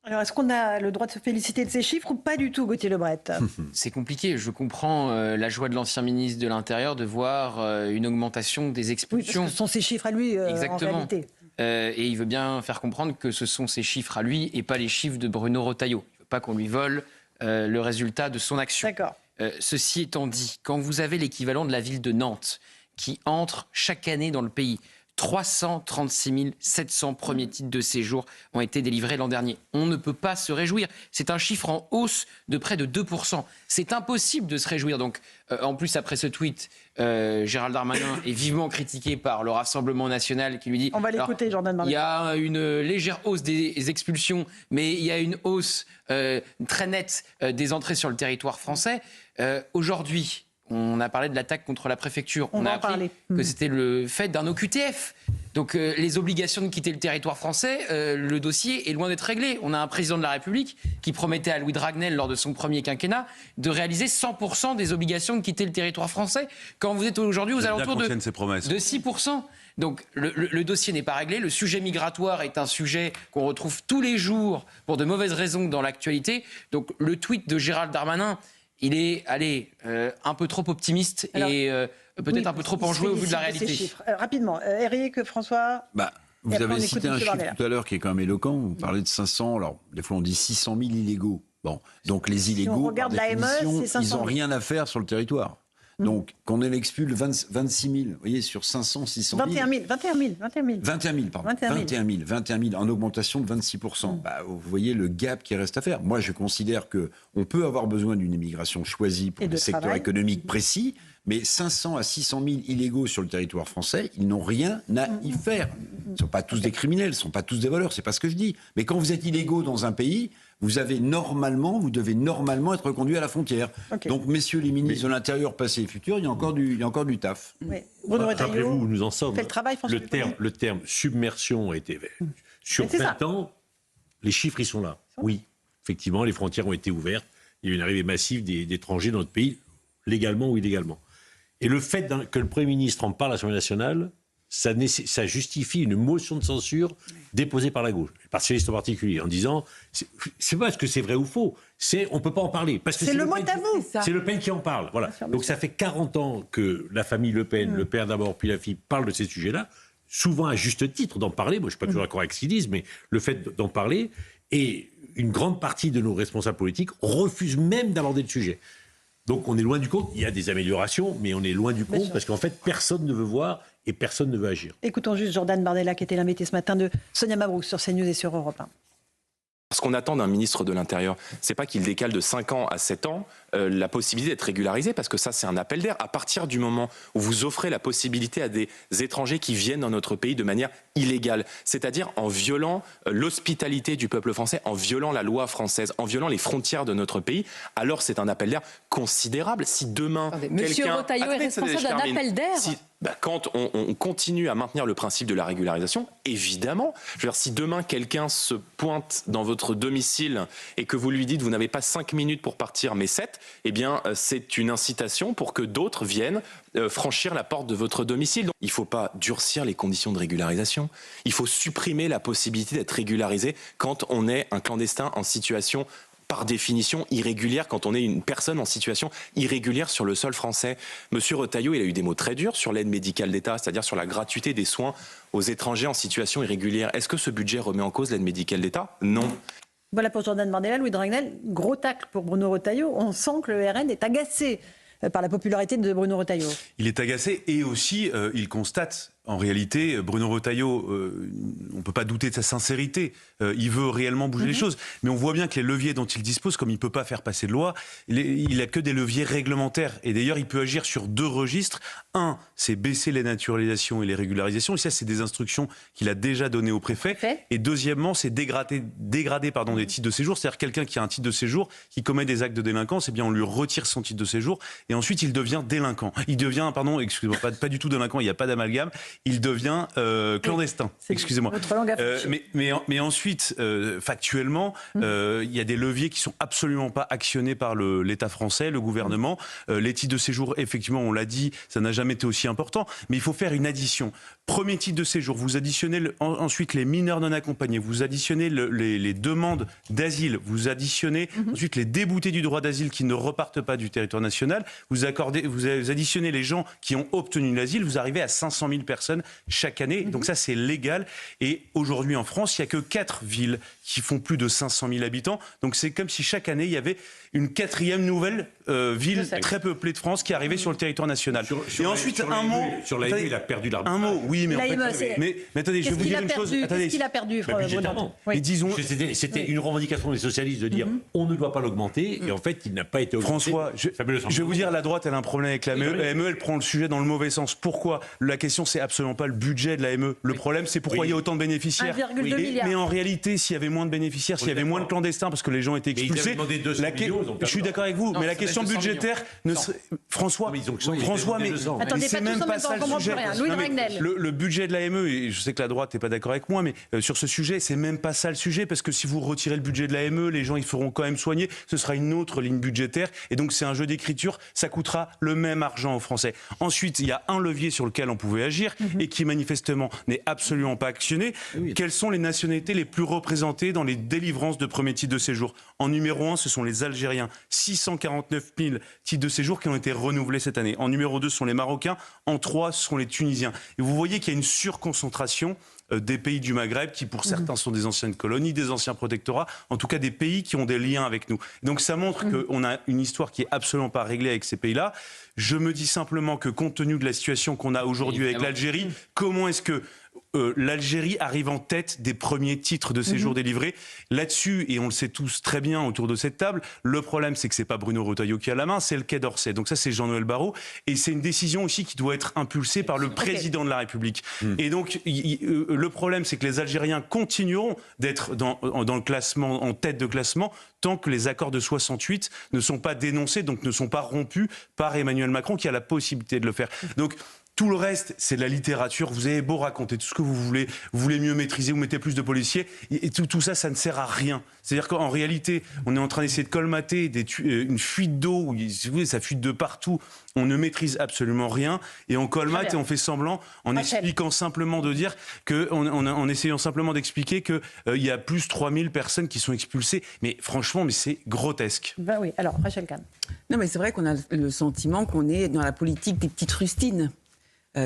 Alors, est-ce qu'on a le droit de se féliciter de ces chiffres ou pas du tout, Gauthier Lebret? C'est compliqué. Je comprends la joie de l'ancien ministre de l'Intérieur de voir une augmentation des Oui, expulsions. parce que ce sont ces chiffres à lui, en Exactement. réalité. Et il veut bien faire comprendre que ce sont ses chiffres à lui et pas les chiffres de Bruno Retailleau. Il ne veut pas qu'on lui vole le résultat de son action. D'accord. Ceci étant dit, quand vous avez l'équivalent de la ville de Nantes qui entre chaque année dans le pays, 336 700 premiers titres de séjour ont été délivrés l'an dernier. On ne peut pas se réjouir. C'est un chiffre en hausse de près de 2%. C'est impossible de se réjouir. Donc, en plus, après ce tweet, Gérald Darmanin est vivement critiqué par le Rassemblement national qui lui dit... On va l'écouter, Jordan Bardella. Il y a une légère hausse des expulsions, mais il y a une hausse très nette des entrées sur le territoire français. Aujourd'hui... On a parlé de l'attaque contre la préfecture. On a appris que c'était le fait d'un OQTF. Donc les obligations de quitter le territoire français, le dossier est loin d'être réglé. On a un président de la République qui promettait à Louis Dragnel, lors de son premier quinquennat, de réaliser 100% des obligations de quitter le territoire français, quand vous êtes aujourd'hui aux alentours de 6%. Donc le dossier n'est pas réglé. Le sujet migratoire est un sujet qu'on retrouve tous les jours pour de mauvaises raisons dans l'actualité. Donc le tweet de Gérald Darmanin, il est, un peu trop optimiste. Alors, et peut-être un peu trop enjoué au vu de la réalité. Rapidement, Éric, François. Vous avez cité un chiffre tout à l'heure qui est quand même éloquent. Vous parlez de 500, alors des fois on dit 600 000 illégaux. Bon, donc les illégaux, on regarde par définition, l'AME, ils n'ont rien à faire sur le territoire. Donc, qu'on expulse 26 000, vous voyez, sur 500, 600 000... 21 000, en augmentation de 26%. Vous voyez le gap qui reste à faire. Moi, je considère qu'on peut avoir besoin d'une immigration choisie pour des secteurs économiques précis, mais 500 à 600 000 illégaux sur le territoire français, ils n'ont rien à y faire. Ils ne sont pas tous des criminels, ils ne sont pas tous des voleurs, c'est pas ce que je dis. Mais quand vous êtes illégaux dans un pays... vous devez normalement être reconduit à la frontière. Donc, messieurs les ministres de l'Intérieur, passé et futur, il y a encore du taf. Rappelez-vous où nous en sommes. Le terme submersion a été... Sur 20 ans, les chiffres, ils sont là. Oui, effectivement, les frontières ont été ouvertes. Il y a eu une arrivée massive d'étrangers dans notre pays, légalement ou illégalement. Et le fait que le Premier ministre en parle à l'Assemblée nationale, ça justifie une motion de censure déposée par la gauche, par socialiste en particulier, en disant, c'est pas parce que c'est vrai ou faux, on peut pas en parler. Parce que c'est le mot tabou. C'est Le Pen qui en parle. Voilà. Donc ça fait 40 ans que la famille Le Pen, le père d'abord, puis la fille, parle de ces sujets-là, souvent à juste titre d'en parler. Moi, je suis pas toujours d'accord avec ce qu'ils disent, mais le fait d'en parler, et une grande partie de nos responsables politiques refusent même d'aborder le sujet. Donc on est loin du compte. Il y a des améliorations, mais on est loin du compte parce qu'en fait, personne ne veut voir et personne ne veut agir. Écoutons juste Jordan Bardella, qui était l'invité ce matin de Sonia Mabrouk sur CNews et sur Europe 1. Ce qu'on attend d'un ministre de l'Intérieur, c'est pas qu'il décale de 5 ans à 7 ans la possibilité d'être régularisé, parce que ça, c'est un appel d'air. À partir du moment où vous offrez la possibilité à des étrangers qui viennent dans notre pays de manière illégale, c'est-à-dire en violant l'hospitalité du peuple français, en violant la loi française, en violant les frontières de notre pays, alors c'est un appel d'air considérable. Si demain... Monsieur Retailleau est responsable d'un appel d'air. Quand on continue à maintenir le principe de la régularisation, évidemment, je veux dire, si demain quelqu'un se pointe dans votre domicile et que vous lui dites vous n'avez pas 5 minutes pour partir mais 7, eh bien c'est une incitation pour que d'autres viennent franchir la porte de votre domicile. Donc, il ne faut pas durcir les conditions de régularisation, il faut supprimer la possibilité d'être régularisé quand on est un clandestin en situation par définition irrégulière, quand on est une personne en situation irrégulière sur le sol français. Monsieur Retailleau, il a eu des mots très durs sur l'aide médicale d'État, c'est-à-dire sur la gratuité des soins aux étrangers en situation irrégulière. Est-ce que ce budget remet en cause l'aide médicale d'État? Non. Voilà pour Jordan Bardella. Louis Dragnel, gros tacle pour Bruno Retailleau. On sent que le RN est agacé par la popularité de Bruno Retailleau. Il est agacé et aussi il constate, en réalité, Bruno Retailleau, on ne peut pas douter de sa sincérité, il veut réellement bouger les choses. Mais on voit bien que les leviers dont il dispose, comme il ne peut pas faire passer de loi, il n'a que des leviers réglementaires. Et d'ailleurs, il peut agir sur 2 registres. Un, c'est baisser les naturalisations et les régularisations. Et ça, c'est des instructions qu'il a déjà données au préfet. Et deuxièmement, c'est dégrader des titres de séjour. C'est-à-dire quelqu'un qui a un titre de séjour, qui commet des actes de délinquance, eh bien on lui retire son titre de séjour. Et ensuite, il devient délinquant. Il devient, excusez-moi, pas du tout délinquant, il n'y a pas d'amalgame. il devient clandestin. Excusez-moi. Votre langue Mais ensuite, factuellement, il y a des leviers qui sont absolument pas actionnés par l'État français, le gouvernement. Les titres de séjour, effectivement, on l'a dit, ça n'a jamais été aussi important, mais il faut faire une addition. Premier titre de séjour, vous additionnez ensuite les mineurs non accompagnés, vous additionnez les demandes d'asile, vous additionnez ensuite les déboutés du droit d'asile qui ne repartent pas du territoire national, vous additionnez les gens qui ont obtenu l'asile, vous arrivez à 500 000 personnes chaque année. Donc ça, c'est légal. Et aujourd'hui, en France, il n'y a que 4 villes qui font plus de 500 000 habitants. Donc c'est comme si chaque année, il y avait une 4e nouvelle ville très peuplée de France qui arrivait sur le territoire national. Et ensuite, un mot... Sur l'AME, il a perdu l'arbitre. Un mot, oui, mais en fait... Mais attendez, je vais vous dire une chose. Qu'est-ce qu'il a perdu, budgétairement. Oui. Disons... C'était une revendication des socialistes de dire on ne doit pas l'augmenter, et en fait, il n'a pas été augmenté. François, je vais vous dire, la droite, elle a un problème avec l'AME. L'AME, elle prend le sujet dans le mauvais sens. Pourquoi ? La question, c'est absolument pas le budget de l'AME. Le problème, c'est pourquoi il y a autant de bénéficiaires. 1,2 milliard. Mais en réalité, s'il y avait moins de bénéficiaires, s'il y avait moins de clandestins, parce que les gens étaient expulsés... Je suis d'accord avec vous, mais la question budgétaire... François, mais attendez, c'est même pas ça le sujet. Louis Dragnel. Le budget de l'AME, et je sais que la droite n'est pas d'accord avec moi, mais sur ce sujet, c'est même pas ça le sujet, parce que si vous retirez le budget de l'AME, les gens ils feront quand même soigner, ce sera une autre ligne budgétaire, et donc c'est un jeu d'écriture, ça coûtera le même argent aux Français. Ensuite, il y a un levier sur lequel on pouvait agir, et qui manifestement n'est absolument pas actionné. Quelles sont les nationalités les plus représentées dans les délivrances de premiers titres de séjour ? En numéro 1, ce sont les Algériens, 649 000 titres de séjour qui ont été renouvelés cette année. En numéro 2, ce sont les Marocains. En 3, ce sont les Tunisiens. Et vous voyez qu'il y a une surconcentration des pays du Maghreb, qui pour certains sont des anciennes colonies, des anciens protectorats, en tout cas des pays qui ont des liens avec nous. Donc ça montre qu'on a une histoire qui est absolument pas réglée avec ces pays-là. Je me dis simplement que compte tenu de la situation qu'on a aujourd'hui avec l'Algérie, comment est-ce que l'Algérie arrive en tête des premiers titres de séjour délivrés là-dessus, et on le sait tous très bien autour de cette table, le problème c'est que c'est pas Bruno Retailleau qui a la main, c'est le Quai d'Orsay. Donc ça c'est Jean-Noël Barrot, et c'est une décision aussi qui doit être impulsée par le président de la République. Et donc le problème c'est que les Algériens continueront d'être dans le classement, en tête de classement, tant que les accords de 68 ne sont pas dénoncés, donc ne sont pas rompus par Emmanuel Macron, qui a la possibilité de le faire. Donc tout le reste, c'est de la littérature. Vous avez beau raconter tout ce que vous voulez mieux maîtriser, vous mettez plus de policiers, et tout ça, ça ne sert à rien. C'est-à-dire qu'en réalité, on est en train d'essayer de colmater une fuite d'eau, si vous voulez, ça fuite de partout. On ne maîtrise absolument rien, et on colmate et on fait semblant, en expliquant simplement de dire que, en essayant simplement d'expliquer que il y a plus 3000 personnes qui sont expulsées. Mais franchement, c'est grotesque. Ben oui. Alors, Rachel Kahn. Non, mais c'est vrai qu'on a le sentiment qu'on est dans la politique des petites rustines.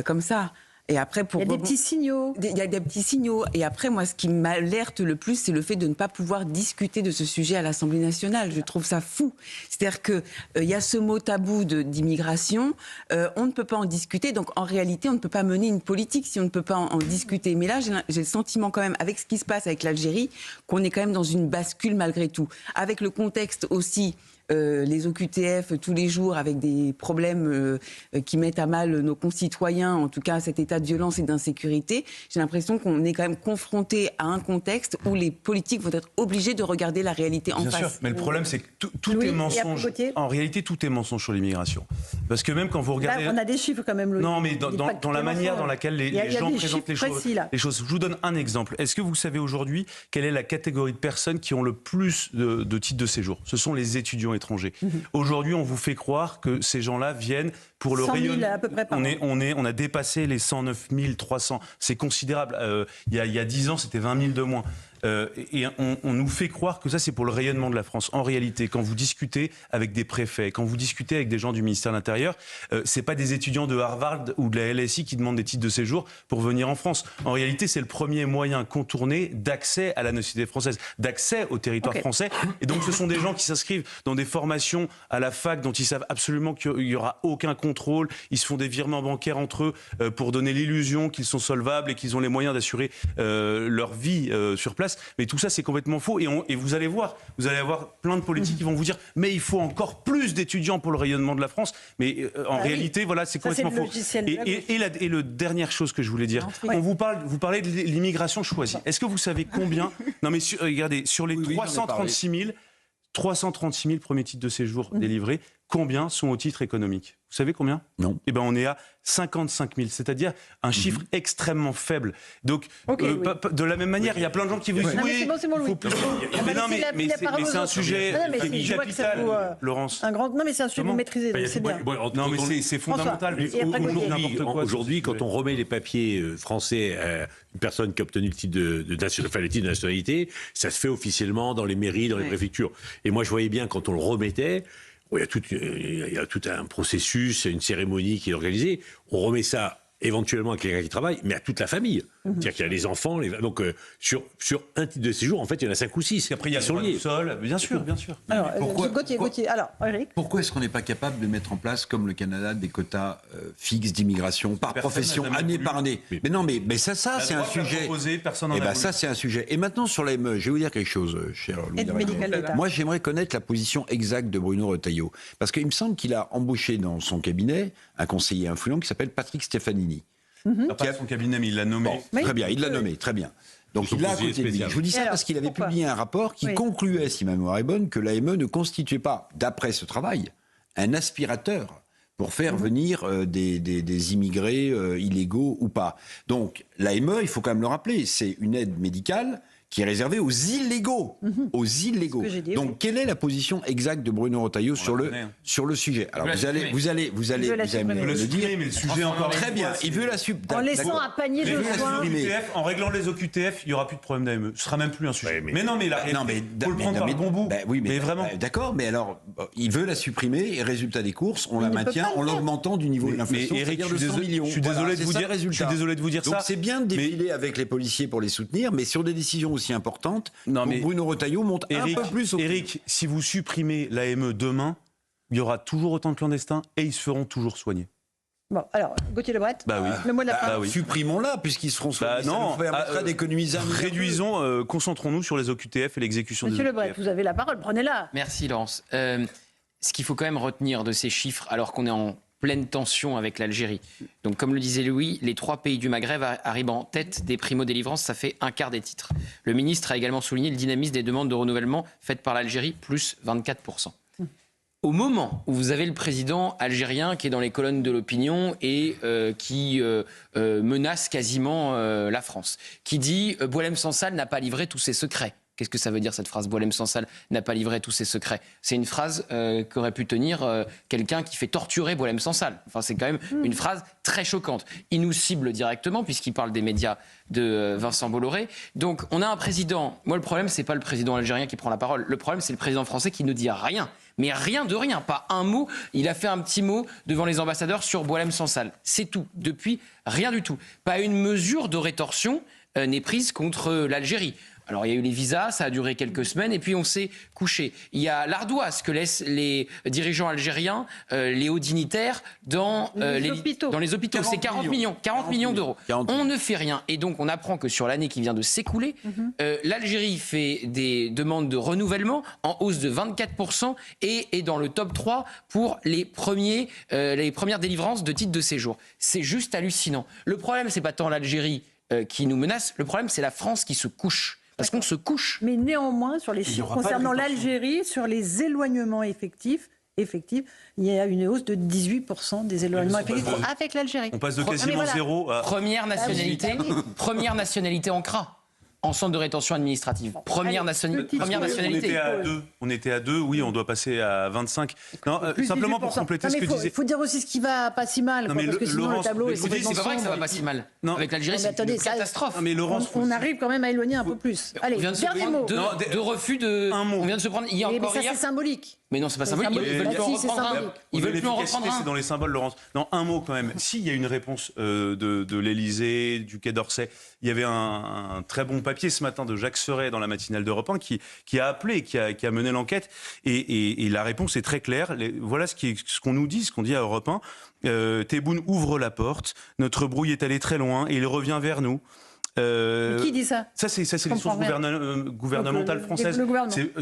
Comme ça. Et après, il y a des petits signaux. Il y a des petits signaux. Et après, moi, ce qui m'alerte le plus, c'est le fait de ne pas pouvoir discuter de ce sujet à l'Assemblée nationale. Je trouve ça fou. C'est-à-dire qu'il y a ce mot tabou d'immigration. On ne peut pas en discuter. Donc, en réalité, on ne peut pas mener une politique si on ne peut pas en discuter. Mais là, j'ai le sentiment quand même, avec ce qui se passe avec l'Algérie, qu'on est quand même dans une bascule malgré tout. Avec le contexte aussi... les OQTF tous les jours avec des problèmes qui mettent à mal nos concitoyens, en tout cas cet état de violence et d'insécurité, j'ai l'impression qu'on est quand même confronté à un contexte où les politiques vont être obligés de regarder la réalité en face. Bien sûr, mais le problème c'est que tout est mensonge. En réalité, tout est mensonge sur l'immigration. Parce que même quand vous regardez... Là, on a des chiffres quand même. Non, mais dans la manière dans laquelle les gens présentent les choses. Je vous donne un exemple. Est-ce que vous savez aujourd'hui quelle est la catégorie de personnes qui ont le plus de titres de séjour ? Ce sont les étudiants étrangers. Aujourd'hui, on vous fait croire que ces gens-là viennent pour le rayonnement. À peu près par an. On a dépassé les 109 300. C'est considérable. Il y a 10 ans, c'était 20 000 de moins. Et on nous fait croire que ça c'est pour le rayonnement de la France. En réalité, quand vous discutez avec des préfets, quand vous discutez avec des gens du ministère de l'Intérieur, c'est pas des étudiants de Harvard ou de la LSI qui demandent des titres de séjour pour venir en France. En réalité, c'est le premier moyen contourné d'accès à la nationalité française, d'accès au territoire français. Et donc ce sont des gens qui s'inscrivent dans des formations à la fac dont ils savent absolument qu'il y aura aucun contrôle. Ils se font des virements bancaires entre eux pour donner l'illusion qu'ils sont solvables et qu'ils ont les moyens d'assurer leur vie sur place. Mais tout ça, c'est complètement faux. Et vous allez voir plein de politiques qui vont vous dire mais il faut encore plus d'étudiants pour le rayonnement de la France. Mais en réalité, voilà, c'est complètement faux. Et la dernière chose que je voulais dire, vous parlez de l'immigration choisie. Est-ce que vous savez combien... Non mais regardez, sur les 336 000 premiers titres de séjour délivrés, combien sont au titre économique? Vous savez combien? Non. Eh ben, on est à 55 000, c'est-à-dire un chiffre extrêmement faible. Donc, de la même manière, il y a plein de gens qui vous disent oui, c'est bon, il faut plus. Mais c'est un sujet capital, Laurence. Non, mais c'est un sujet que vous maîtrisez, donc c'est bien. Non, mais c'est fondamental. Aujourd'hui, quand on remet les papiers français à une personne qui a obtenu le titre de nationalité, ça se fait officiellement dans les mairies, dans les préfectures. Et moi, je voyais bien quand on le remettait. Il y a tout un processus, une cérémonie qui est organisée. On remet ça éventuellement à quelqu'un qui travaille, mais à toute la famille. C'est-à-dire qu'il y a les enfants. Donc, sur un titre de séjour, en fait, il y en a 5 ou 6. Après, il y a le droit du sol. Bien sûr. Alors, Gauthier. Alors, Eric. Pourquoi est-ce qu'on n'est pas capable de mettre en place, comme le Canada, des quotas fixes d'immigration par profession, année par année? Mais non, mais ça c'est un sujet. Ça, c'est un sujet. Et maintenant, sur l'AME, je vais vous dire quelque chose, cher Louis Dragnel. Moi, j'aimerais connaître la position exacte de Bruno Retailleau. Parce qu'il me semble qu'il a embauché dans son cabinet un conseiller influent qui s'appelle Patrick Stefanini. Pas son cabinet, mais il l'a nommé. Très bien, il l'a nommé, très bien. Donc il l'a à côté de lui. Je vous dis ça parce qu'il avait publié un rapport qui concluait, si ma mémoire est bonne, que l'AME ne constituait pas, d'après ce travail, un aspirateur pour faire venir des immigrés illégaux ou pas. Donc l'AME, il faut quand même le rappeler, c'est une aide médicale qui est réservée aux illégaux. Aux illégaux. Donc, quelle est la position exacte de Bruno Retailleau sur le sujet? Alors, vous allez me le dire. Mais le sujet encore très bien. Il veut la supprimer. En laissant un panier de soins. En réglant les OQTF, il n'y aura plus de problème d'AME. Ce sera même plus un sujet. Mais non, mais faut le prendre par le bon bout. Mais vraiment. D'accord, mais alors, il veut la supprimer et résultat des courses, on la maintient en l'augmentant du niveau de l'inflation. Mais Eric, je suis désolé de vous dire ça. Donc, c'est bien de défiler avec les policiers pour les soutenir, mais sur des décisions aussi importante, Bruno Retailleau monte un peu plus au... Eric, si vous supprimez l'AME demain, il y aura toujours autant de clandestins et ils se feront toujours soigner. Bon, alors, Gauthier Lebret, le mot de la fin. Supprimons-la, puisqu'ils seront soignés. Ça nous permettra d'économiser un milliard. Réduisons, concentrons-nous sur les OQTF et l'exécution des OQTF. Monsieur Lebret, vous avez la parole, prenez-la. Merci, Laurence. Ce qu'il faut quand même retenir de ces chiffres, alors qu'on est en pleine tension avec l'Algérie. Donc, comme le disait Louis, les 3 pays du Maghreb arrivent en tête des primo-délivrances, ça fait un quart des titres. Le ministre a également souligné le dynamisme des demandes de renouvellement faites par l'Algérie, plus 24%. Au moment où vous avez le président algérien qui est dans les colonnes de l'opinion et qui menace quasiment la France, qui dit « Boualem Sansal n'a pas livré tous ses secrets ». Qu'est-ce que ça veut dire, cette phrase? Boualem Sansal n'a pas livré tous ses secrets. C'est une phrase qu'aurait pu tenir quelqu'un qui fait torturer Boualem Sansal. Enfin, c'est quand même une phrase très choquante. Il nous cible directement, puisqu'il parle des médias de Vincent Bolloré. Donc, on a un président... Moi, le problème, c'est pas le président algérien qui prend la parole. Le problème, c'est le président français qui ne dit rien. Mais rien de rien, pas un mot. Il a fait un petit mot devant les ambassadeurs sur Boualem Sansal. C'est tout. Depuis, rien du tout. Pas une mesure de rétorsion n'est prise contre l'Algérie. Alors, il y a eu les visas, ça a duré quelques semaines, et puis on s'est couché. Il y a l'ardoise que laissent les dirigeants algériens, les hauts dignitaires, dans les hôpitaux. C'est 40 millions d'euros. On ne fait rien. Et donc, on apprend que sur l'année qui vient de s'écouler, l'Algérie fait des demandes de renouvellement en hausse de 24% et est dans le top 3 pour les premières délivrances de titres de séjour. C'est juste hallucinant. Le problème, c'est pas tant l'Algérie qui nous menace, le problème, c'est la France qui se couche. Parce qu'on se couche. Mais néanmoins, sur les chiffres concernant l'Algérie, sur les éloignements effectifs, il y a une hausse de 18% des éloignements effectifs avec l'Algérie. On passe de quasiment zéro à... Première nationalité en CRA. En centre de rétention administrative. Première nationalité. On était à 2, oui, on doit passer à 25. Non, simplement pour compléter ce que disait... Il faut dire aussi ce qui va pas si mal, parce que sinon le tableau est complètement sombre. C'est pas vrai que ça va pas si mal. Non. Avec l'Algérie, c'est une catastrophe. Mais Laurence, on arrive quand même à éloigner un peu plus. Allez, dernier mot. De refus de... Un mot. On vient de se prendre hier encore. Mais ça, c'est symbolique. Mais non, c'est pas symbolique. Ils veulent plus en reprendre un. Ils veulent plus en reprendre un. C'est dans les symboles, Laurence. Non, un mot quand même. S'il y a une réponse de l'Élysée, du Quai d'Orsay, il y avait un très bon papier ce matin de Jacques Serret dans la matinale d'Europe 1 qui a appelé, qui a mené l'enquête. Et la réponse est très claire. Voilà ce qu'on nous dit, ce qu'on dit à Europe 1. Tebboune ouvre la porte. Notre brouille est allé très loin et il revient vers nous. Qui dit ça? Ça, c'est les sources gouvernementales françaises.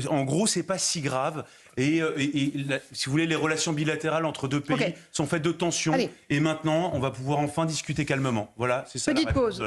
En gros, c'est pas si grave. Et si vous voulez, les relations bilatérales entre deux pays sont faites de tensions. Et maintenant, on va pouvoir enfin discuter calmement. Voilà, c'est ça. Petite pause.